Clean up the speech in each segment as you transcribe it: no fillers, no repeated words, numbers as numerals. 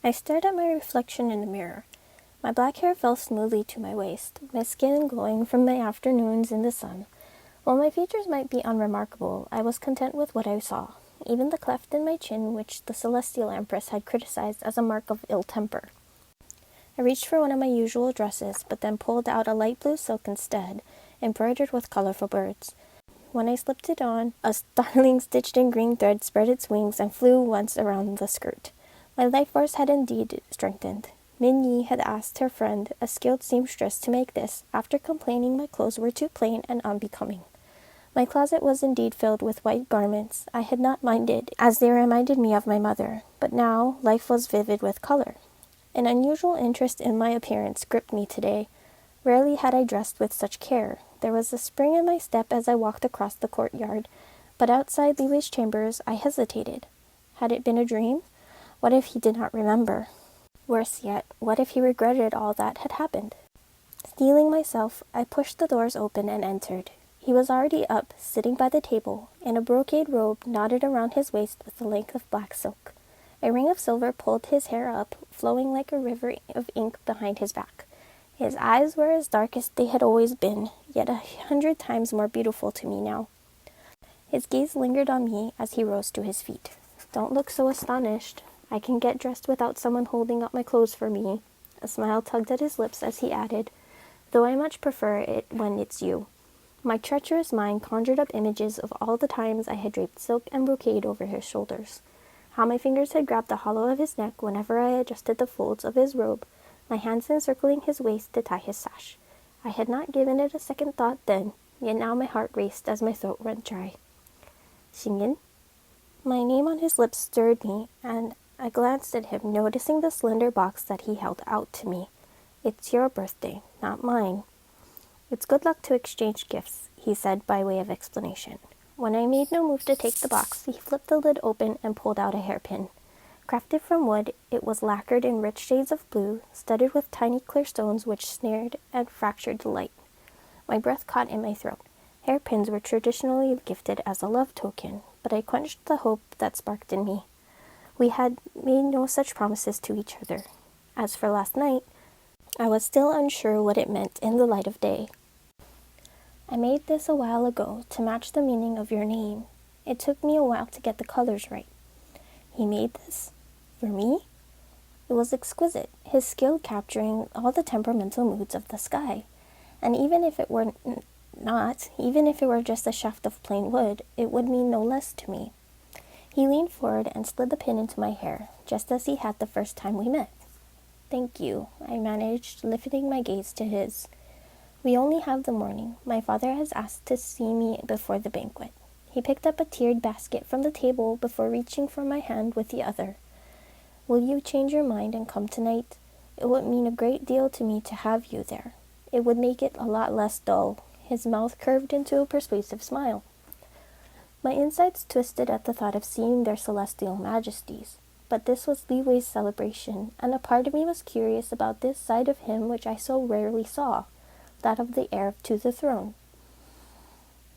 I stared at my reflection in the mirror. My black hair fell smoothly to my waist, my skin glowing from my afternoons in the sun. While my features might be unremarkable, I was content with what I saw, even the cleft in my chin which the Celestial Empress had criticized as a mark of ill temper. I reached for one of my usual dresses, but then pulled out a light blue silk instead, embroidered with colorful birds. When I slipped it on, a starling stitched in green thread spread its wings and flew once around the skirt. My life force had indeed strengthened. Min Yi had asked her friend, a skilled seamstress, to make this, after complaining my clothes were too plain and unbecoming. My closet was indeed filled with white garments. I had not minded, as they reminded me of my mother, but now life was vivid with color. An unusual interest in my appearance gripped me today. Rarely had I dressed with such care. There was a spring in my step as I walked across the courtyard, but outside Li Wei's chambers I hesitated. Had it been a dream? What if he did not remember? Worse yet, what if he regretted all that had happened? Steeling myself, I pushed the doors open and entered. He was already up, sitting by the table, in a brocade robe knotted around his waist with a length of black silk. A ring of silver pulled his hair up, flowing like a river of ink behind his back. His eyes were as dark as they had always been, yet 100 times more beautiful to me now. His gaze lingered on me as he rose to his feet. "Don't look so astonished. I can get dressed without someone holding up my clothes for me." A smile tugged at his lips as he added, "Though I much prefer it when it's you." My treacherous mind conjured up images of all the times I had draped silk and brocade over his shoulders. How my fingers had grabbed the hollow of his neck whenever I adjusted the folds of his robe, my hands encircling his waist to tie his sash. I had not given it a second thought then, yet now my heart raced as my throat went dry. "Shingen?" My name on his lips stirred me, and I glanced at him, noticing the slender box that he held out to me. "It's your birthday, not mine." "It's good luck to exchange gifts," he said by way of explanation. When I made no move to take the box, he flipped the lid open and pulled out a hairpin. Crafted from wood, it was lacquered in rich shades of blue, studded with tiny clear stones which snared and fractured the light. My breath caught in my throat. Hairpins were traditionally gifted as a love token, but I quenched the hope that sparked in me. We had made no such promises to each other. As for last night, I was still unsure what it meant in the light of day. "I made this a while ago to match the meaning of your name. It took me a while to get the colors right." He made this? For me? It was exquisite, his skill capturing all the temperamental moods of the sky. And even if it were even if it were just a shaft of plain wood, it would mean no less to me. He leaned forward and slid the pin into my hair, just as he had the first time we met. "Thank you," I managed, lifting my gaze to his. "We only have the morning. My father has asked to see me before the banquet." He picked up a tiered basket from the table before reaching for my hand with the other. "Will you change your mind and come tonight? It would mean a great deal to me to have you there. It would make it a lot less dull." His mouth curved into a persuasive smile. My insides twisted at the thought of seeing their celestial majesties. But this was Li Wei's celebration, and a part of me was curious about this side of him which I so rarely saw, that of the heir to the throne.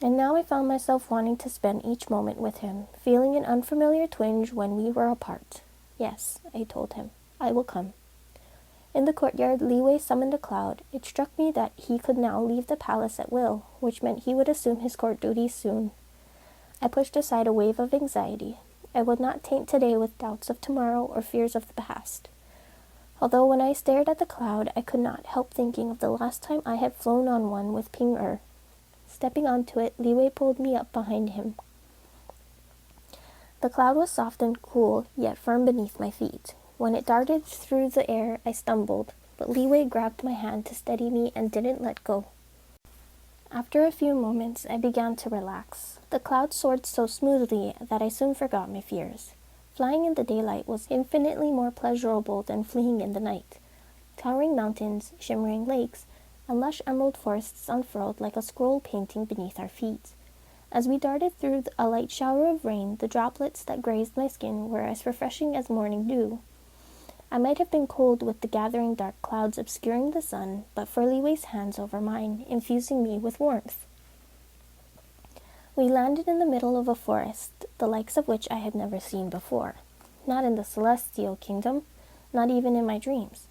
And now I found myself wanting to spend each moment with him, feeling an unfamiliar twinge when we were apart. "Yes," I told him, "I will come." In the courtyard, Li Wei summoned a cloud. It struck me that he could now leave the palace at will, which meant he would assume his court duties soon. I pushed aside a wave of anxiety. I would not taint today with doubts of tomorrow or fears of the past. Although when I stared at the cloud, I could not help thinking of the last time I had flown on one with Ping Er. Stepping onto it, Li Wei pulled me up behind him. The cloud was soft and cool, yet firm beneath my feet. When it darted through the air, I stumbled, but Li Wei grabbed my hand to steady me and didn't let go. After a few moments, I began to relax. The cloud soared so smoothly that I soon forgot my fears. Flying in the daylight was infinitely more pleasurable than fleeing in the night. Towering mountains, shimmering lakes, and lush emerald forests unfurled like a scroll painting beneath our feet. As we darted through a light shower of rain, the droplets that grazed my skin were as refreshing as morning dew. I might have been cold with the gathering dark clouds obscuring the sun, but for Li Wei's hands over mine, infusing me with warmth. We landed in the middle of a forest, the likes of which I had never seen before. Not in the Celestial Kingdom. not even in my dreams.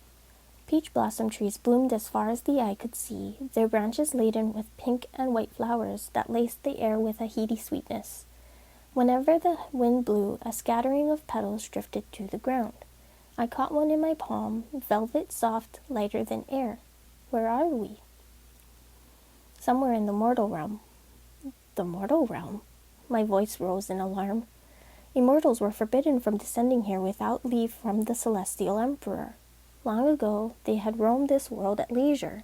Peach blossom trees bloomed as far as the eye could see, their branches laden with pink and white flowers that laced the air with a heady sweetness. Whenever the wind blew, a scattering of petals drifted to the ground. I caught one in my palm, velvet soft, lighter than air. Where are we? Somewhere in the mortal realm. The mortal realm? My voice rose in alarm. Immortals were forbidden from descending here without leave from the celestial emperor. Long ago, they had roamed this world at leisure.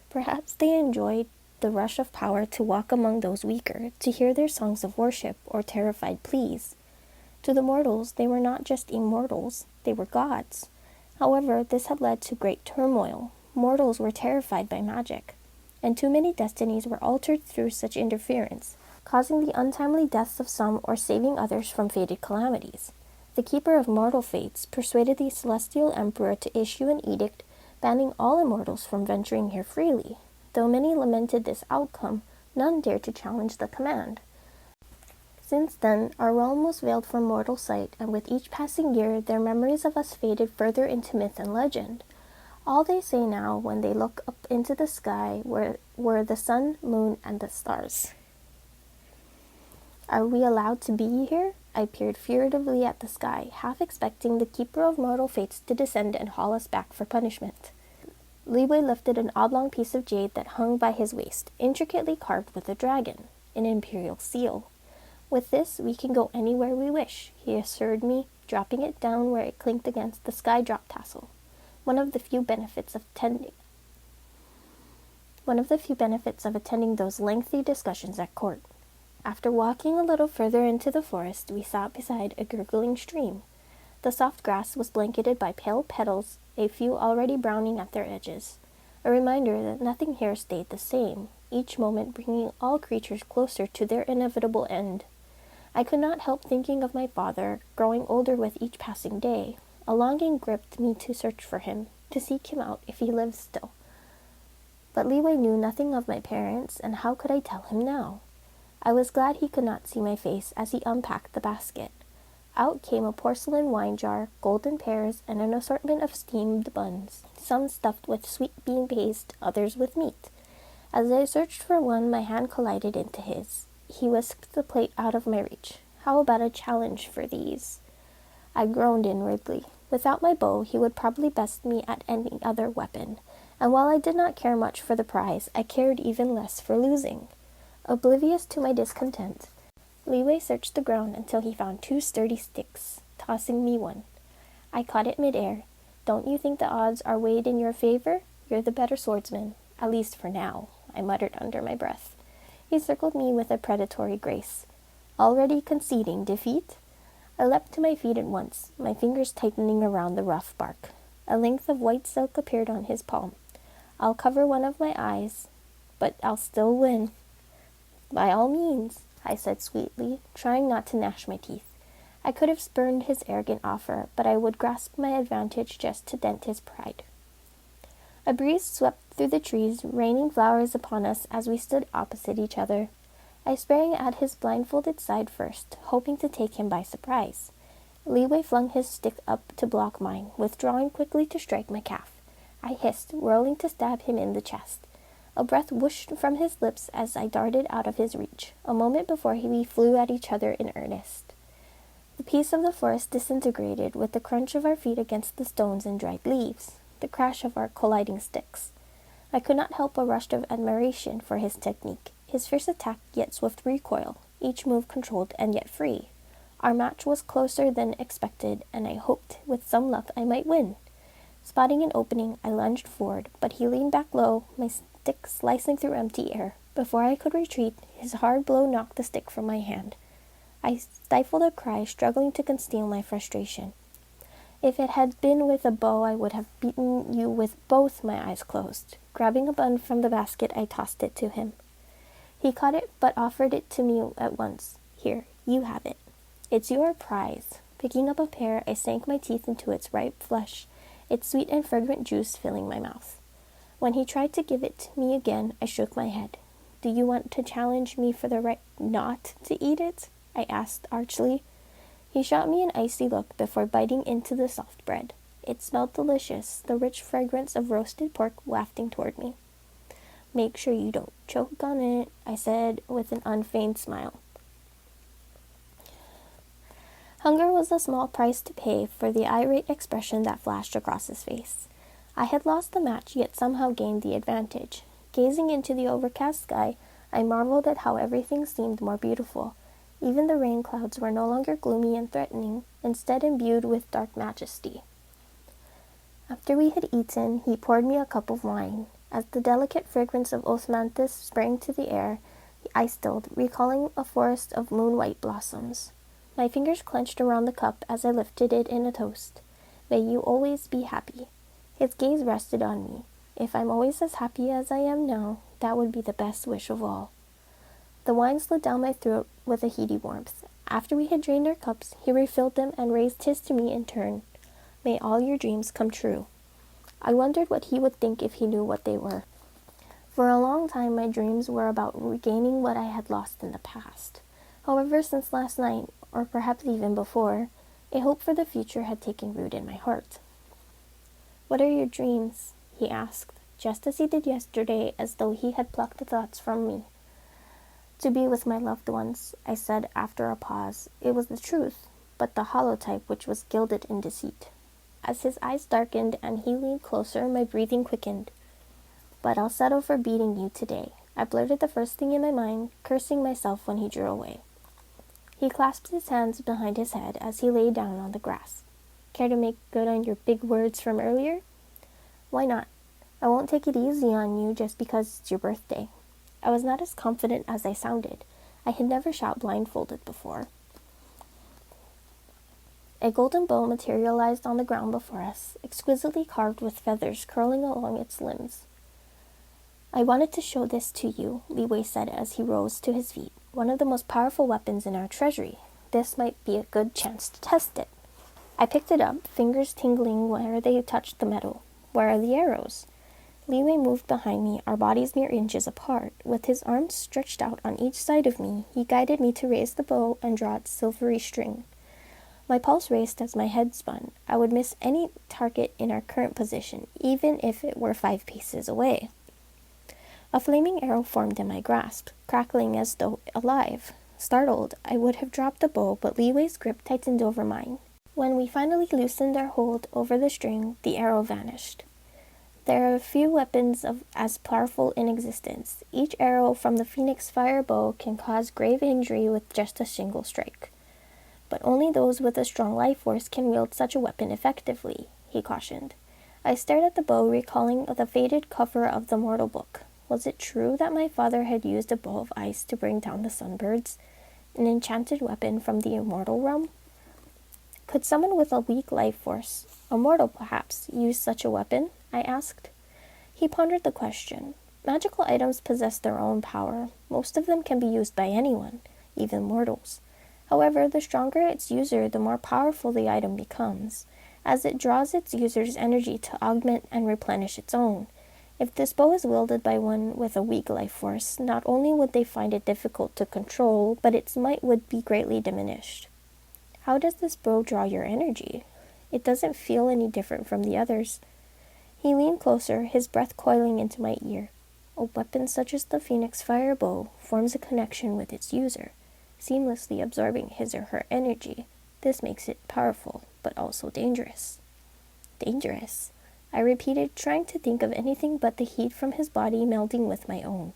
Perhaps they enjoyed the rush of power to walk among those weaker, to hear their songs of worship or terrified pleas. To the mortals, they were not just immortals, they were gods. However, this had led to great turmoil. Mortals were terrified by magic, and too many destinies were altered through such interference, causing the untimely deaths of some or saving others from fated calamities. The keeper of mortal fates persuaded the celestial emperor to issue an edict banning all immortals from venturing here freely. Though many lamented this outcome, none dared to challenge the command. Since then, our realm was veiled from mortal sight, and with each passing year, their memories of us faded further into myth and legend. All they say now when they look up into the sky were the sun, moon, and the stars. Are we allowed to be here? I peered furtively at the sky, half expecting the keeper of mortal fates to descend and haul us back for punishment. Liwei lifted an oblong piece of jade that hung by his waist, intricately carved with a dragon, an imperial seal. With this, we can go anywhere we wish, he assured me, dropping it down where it clinked against the sky drop tassel. One of the few benefits of attending those lengthy discussions at court. After walking a little further into the forest, we sat beside a gurgling stream. The soft grass was blanketed by pale petals, a few already browning at their edges, a reminder that nothing here stayed the same, each moment bringing all creatures closer to their inevitable end. I could not help thinking of my father, growing older with each passing day. A longing gripped me to search for him, to seek him out if he lived still. But Liwei knew nothing of my parents, and how could I tell him now? I was glad he could not see my face as he unpacked the basket. Out came a porcelain wine jar, golden pears, and an assortment of steamed buns, some stuffed with sweet bean paste, others with meat. As I searched for one, my hand collided into his. He whisked the plate out of my reach. How about a challenge for these? I groaned inwardly. Without my bow, he would probably best me at any other weapon, and while I did not care much for the prize, I cared even less for losing. Oblivious to my discontent, Liwei searched the ground until he found 2 sturdy sticks, tossing me one. I caught it midair. Don't you think the odds are weighed in your favor? You're the better swordsman, at least for now, I muttered under my breath. He circled me with a predatory grace. Already conceding defeat? I leapt to my feet at once, my fingers tightening around the rough bark. A length of white silk appeared on his palm. I'll cover one of my eyes, but I'll still win. By all means, I said sweetly, trying not to gnash my teeth. I could have spurned his arrogant offer, but I would grasp my advantage just to dent his pride. A breeze swept through the trees, raining flowers upon us as we stood opposite each other. I sprang at his blindfolded side first, hoping to take him by surprise. Liwei flung his stick up to block mine, withdrawing quickly to strike my calf. I hissed, whirling to stab him in the chest. A breath whooshed from his lips as I darted out of his reach. A moment before we flew at each other in earnest. The peace of the forest disintegrated with the crunch of our feet against the stones and dried leaves, the crash of our colliding sticks. I could not help a rush of admiration for his technique, his fierce attack yet swift recoil, each move controlled and yet free. Our match was closer than expected, and I hoped, with some luck, I might win. Spotting an opening, I lunged forward, but he leaned back low, my stick slicing through empty air. Before I could retreat, his hard blow knocked the stick from my hand. I stifled a cry, struggling to conceal my frustration. If it had been with a bow, I would have beaten you with both my eyes closed. Grabbing a bun from the basket, I tossed it to him. He caught it, but offered it to me at once. Here, you have it. It's your prize. Picking up a pear, I sank my teeth into its ripe flesh, its sweet and fragrant juice filling my mouth. When he tried to give it to me again, I shook my head. Do you want to challenge me for the right not to eat it? I asked archly. He shot me an icy look before biting into the soft bread. It smelled delicious, the rich fragrance of roasted pork wafting toward me. "Make sure you don't choke on it," I said with an unfeigned smile. Hunger was a small price to pay for the irate expression that flashed across his face. I had lost the match, yet somehow gained the advantage. Gazing into the overcast sky, I marveled at how everything seemed more beautiful. Even the rain clouds were no longer gloomy and threatening, instead imbued with dark majesty. After we had eaten, he poured me a cup of wine. As the delicate fragrance of osmanthus sprang to the air, I stilled, recalling a forest of moon-white blossoms. My fingers clenched around the cup as I lifted it in a toast. "May you always be happy." His gaze rested on me. If I'm always as happy as I am now, that would be the best wish of all. The wine slid down my throat with a heady warmth. After we had drained our cups, he refilled them and raised his to me in turn. "May all your dreams come true." I wondered what he would think if he knew what they were. For a long time, my dreams were about regaining what I had lost in the past. However, since last night, or perhaps even before, a hope for the future had taken root in my heart. "What are your dreams?" he asked, just as he did yesterday, as though he had plucked the thoughts from me. "To be with my loved ones," I said after a pause. It was the truth, but the hollow type which was gilded in deceit. As his eyes darkened and he leaned closer, my breathing quickened. "But I'll settle for beating you today," I blurted the first thing in my mind, cursing myself when he drew away. He clasped his hands behind his head as he lay down on the grass. "Care to make good on your big words from earlier?" "Why not? I won't take it easy on you just because it's your birthday." I was not as confident as I sounded. I had never shot blindfolded before. A golden bow materialized on the ground before us, exquisitely carved with feathers curling along its limbs. "I wanted to show this to you," Li Wei said as he rose to his feet. "One of the most powerful weapons in our treasury. This might be a good chance to test it." I picked it up, fingers tingling where they touched the metal. "Where are the arrows?" Li Wei moved behind me, our bodies mere inches apart. With his arms stretched out on each side of me, he guided me to raise the bow and draw its silvery string. My pulse raced as my head spun. I would miss any target in our current position, even if it were 5 paces away. A flaming arrow formed in my grasp, crackling as though alive. Startled, I would have dropped the bow, but Li Wei's grip tightened over mine. When we finally loosened our hold over the string, the arrow vanished. There are few weapons as powerful in existence. Each arrow from the Phoenix Fire bow can cause grave injury with just a single strike. But only those with a strong life force can wield such a weapon effectively, he cautioned. I stared at the bow, recalling the faded cover of the Mortal Book. Was it true that my father had used a bow of ice to bring down the sunbirds, an enchanted weapon from the immortal realm? Could someone with a weak life force, a mortal perhaps, use such a weapon? I asked. He pondered the question. Magical items possess their own power. Most of them can be used by anyone, even mortals. However, the stronger its user, the more powerful the item becomes, as it draws its user's energy to augment and replenish its own. If this bow is wielded by one with a weak life force, not only would they find it difficult to control, but its might would be greatly diminished. How does this bow draw your energy? It doesn't feel any different from the others. He leaned closer, his breath coiling into my ear. A weapon such as the Phoenix Fire bow forms a connection with its user, seamlessly absorbing his or her energy. This makes it powerful, but also dangerous. Dangerous? I repeated, trying to think of anything but the heat from his body melding with my own.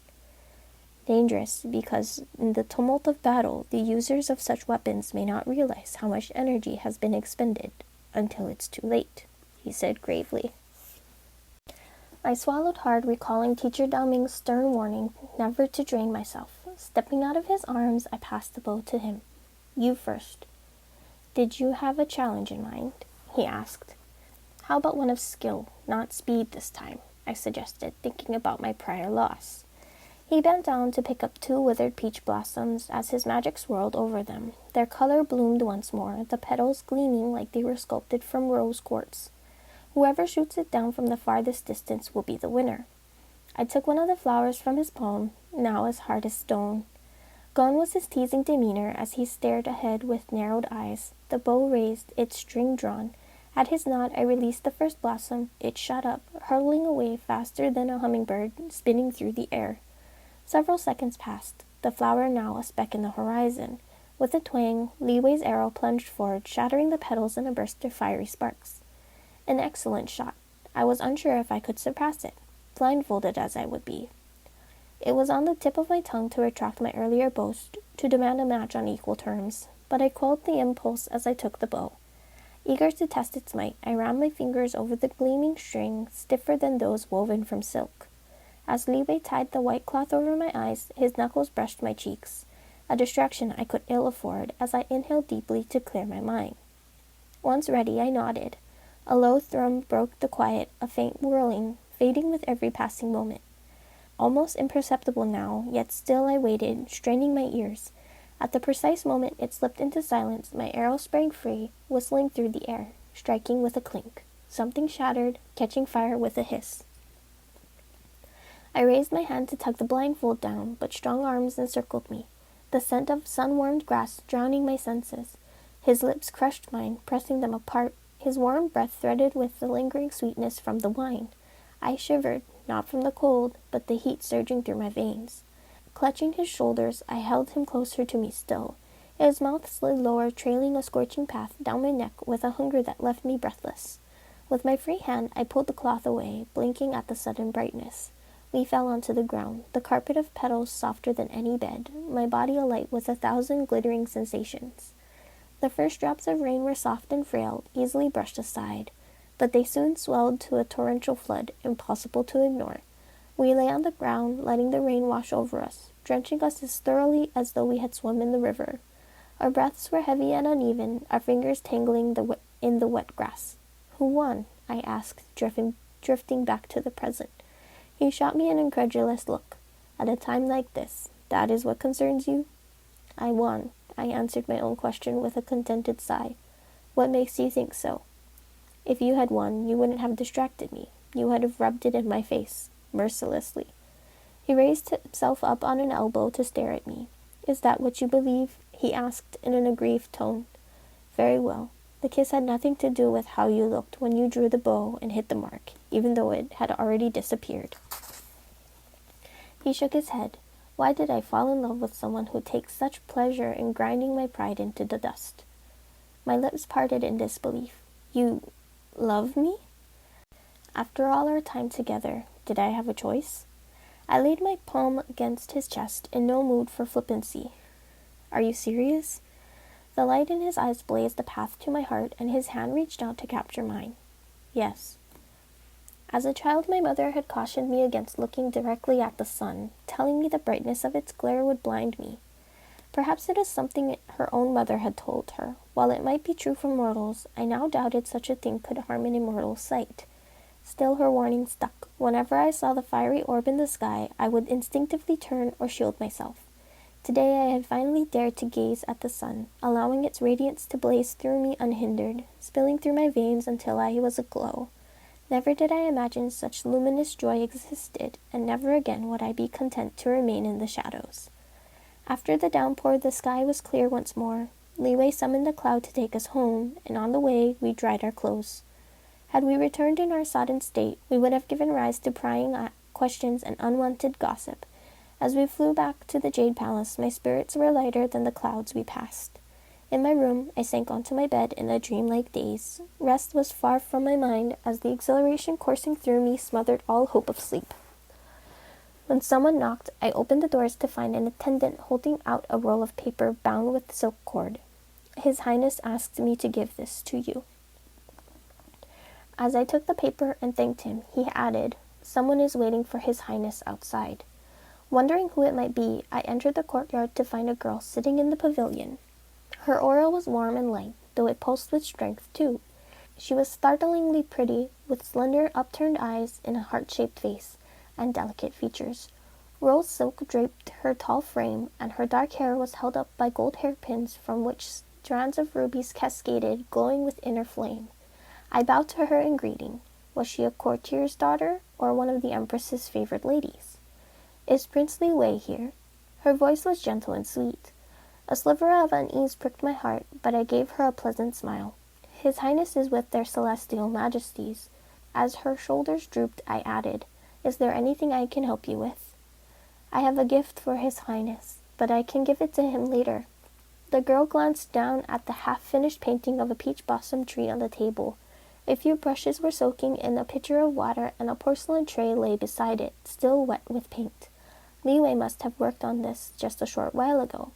Dangerous because in the tumult of battle, the users of such weapons may not realize how much energy has been expended until it's too late, he said gravely. I swallowed hard, recalling Teacher Dao Ming's stern warning never to drain myself. Stepping out of his arms, I passed the bow to him. You first. Did you have a challenge in mind? He asked. How about one of skill, not speed this time? I suggested, thinking about my prior loss. He bent down to pick up 2 withered peach blossoms as his magic swirled over them. Their color bloomed once more, the petals gleaming like they were sculpted from rose quartz. Whoever shoots it down from the farthest distance will be the winner. I took one of the flowers from his palm, now as hard as stone. Gone was his teasing demeanor as he stared ahead with narrowed eyes, the bow raised, its string drawn, At his nod, I released the first blossom. It shot up, hurtling away faster than a hummingbird, spinning through the air. Several seconds passed, the flower now a speck in the horizon. With a twang, Li Wei's arrow plunged forward, shattering the petals in a burst of fiery sparks. An excellent shot. I was unsure if I could surpass it, blindfolded as I would be. It was on the tip of my tongue to retract my earlier boast, to demand a match on equal terms, but I quelled the impulse as I took the bow. Eager to test its might, I ran my fingers over the gleaming string, stiffer than those woven from silk. As Li Wei tied the white cloth over my eyes, his knuckles brushed my cheeks, a distraction I could ill afford as I inhaled deeply to clear my mind. Once ready, I nodded. A low thrum broke the quiet, a faint whirling, fading with every passing moment. Almost imperceptible now, yet still I waited, straining my ears. At the precise moment it slipped into silence, my arrow sprang free, whistling through the air, striking with a clink. Something shattered, catching fire with a hiss. I raised my hand to tug the blindfold down, but strong arms encircled me, the scent of sun-warmed grass drowning my senses. His lips crushed mine, pressing them apart, his warm breath threaded with the lingering sweetness from the wine. I shivered, not from the cold, but the heat surging through my veins. Clutching his shoulders, I held him closer to me still. His mouth slid lower, trailing a scorching path down my neck with a hunger that left me breathless. With my free hand, I pulled the cloth away, blinking at the sudden brightness. We fell onto the ground, the carpet of petals softer than any bed, my body alight with 1,000 glittering sensations. The first drops of rain were soft and frail, easily brushed aside, but they soon swelled to a torrential flood, impossible to ignore. We lay on the ground, letting the rain wash over us, drenching us as thoroughly as though we had swum in the river. Our breaths were heavy and uneven, our fingers tangling in the wet grass. "Who won?" I asked, drifting back to the present. He shot me an incredulous look. "At a time like this, that is what concerns you?" "I won," I answered my own question with a contented sigh. "What makes you think so?" "If you had won, you wouldn't have distracted me. You would have rubbed it in my face, mercilessly." He raised himself up on an elbow to stare at me. "Is that what you believe?" he asked in an aggrieved tone. "Very well. The kiss had nothing to do with how you looked when you drew the bow and hit the mark, even though it had already disappeared." He shook his head. Why did I fall in love with someone who takes such pleasure in grinding my pride into the dust? My lips parted in disbelief. "You love me?" After all our time together, did I have a choice? I laid my palm against his chest, in no mood for flippancy. "Are you serious?" The light in his eyes blazed a path to my heart, and his hand reached out to capture mine. "Yes." As a child, my mother had cautioned me against looking directly at the sun, telling me the brightness of its glare would blind me. Perhaps it is something her own mother had told her. While it might be true for mortals, I now doubted such a thing could harm an immortal's sight. Still her warning stuck. Whenever I saw the fiery orb in the sky, I would instinctively turn or shield myself. Today I had finally dared to gaze at the sun, allowing its radiance to blaze through me unhindered, spilling through my veins until I was aglow. Never did I imagine such luminous joy existed, and never again would I be content to remain in the shadows. After the downpour, the sky was clear once more. Li Wei summoned a cloud to take us home, and on the way we dried our clothes. Had we returned in our sodden state, we would have given rise to prying questions and unwanted gossip. As we flew back to the Jade Palace, my spirits were lighter than the clouds we passed. In my room, I sank onto my bed in a dreamlike daze. Rest was far from my mind, as the exhilaration coursing through me smothered all hope of sleep. When someone knocked, I opened the doors to find an attendant holding out a roll of paper bound with silk cord. "His Highness asked me to give this to you." As I took the paper and thanked him, he added, "Someone is waiting for His Highness outside." Wondering who it might be, I entered the courtyard to find a girl sitting in the pavilion. Her aura was warm and light, though it pulsed with strength too. She was startlingly pretty, with slender upturned eyes and a heart-shaped face, and delicate features. Rose silk draped her tall frame, and her dark hair was held up by gold hairpins from which strands of rubies cascaded, glowing with inner flame. I bowed to her in greeting. Was she a courtier's daughter, or one of the Empress's favored ladies? "Is Prince Li Wei here?" Her voice was gentle and sweet. A sliver of unease pricked my heart, but I gave her a pleasant smile. His Highness is with their celestial majesties. As her shoulders drooped, I added, "Is there anything I can help you with?" "I have a gift for His Highness, but I can give it to him later." The girl glanced down at the half-finished painting of a peach blossom tree on the table. A few brushes were soaking in a pitcher of water, and a porcelain tray lay beside it, still wet with paint. Li Wei must have worked on this just a short while ago.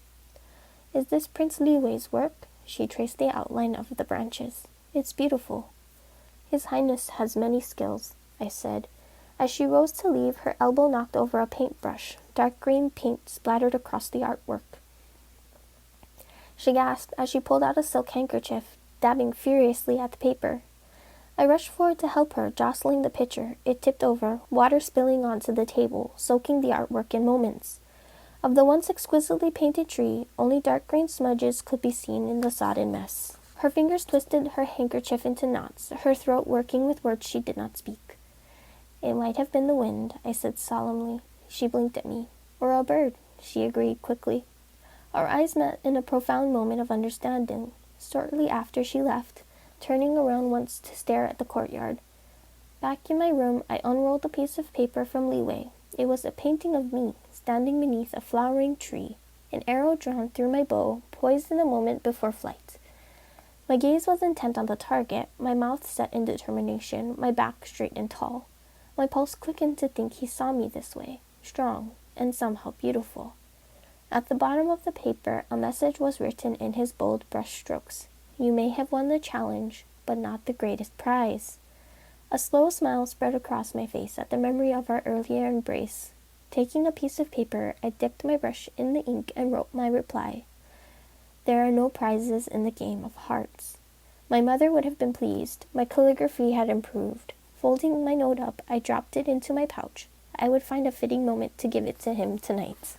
"Is this Prince Li Wei's work?" She traced the outline of the branches. "It's beautiful." "His Highness has many skills," I said. As she rose to leave, her elbow knocked over a paintbrush. Dark green paint splattered across the artwork. She gasped as she pulled out a silk handkerchief, dabbing furiously at the paper. I rushed forward to help her, jostling the pitcher. It tipped over, water spilling onto the table, soaking the artwork in moments. Of the once exquisitely painted tree, only dark green smudges could be seen in the sodden mess. Her fingers twisted her handkerchief into knots, her throat working with words she did not speak. "It might have been the wind," I said solemnly. She blinked at me. "Or a bird," she agreed quickly. Our eyes met in a profound moment of understanding. Shortly after she left, turning around once to stare at the courtyard. Back in my room, I unrolled a piece of paper from Li Wei. It was a painting of me, standing beneath a flowering tree, an arrow drawn through my bow, poised in a moment before flight. My gaze was intent on the target, my mouth set in determination, my back straight and tall. My pulse quickened to think he saw me this way, strong, and somehow beautiful. At the bottom of the paper, a message was written in his bold brush strokes. "You may have won the challenge, but not the greatest prize." A slow smile spread across my face at the memory of our earlier embrace. Taking a piece of paper, I dipped my brush in the ink and wrote my reply. "There are no prizes in the game of hearts." My mother would have been pleased. My calligraphy had improved. Folding my note up, I dropped it into my pouch. I would find a fitting moment to give it to him tonight.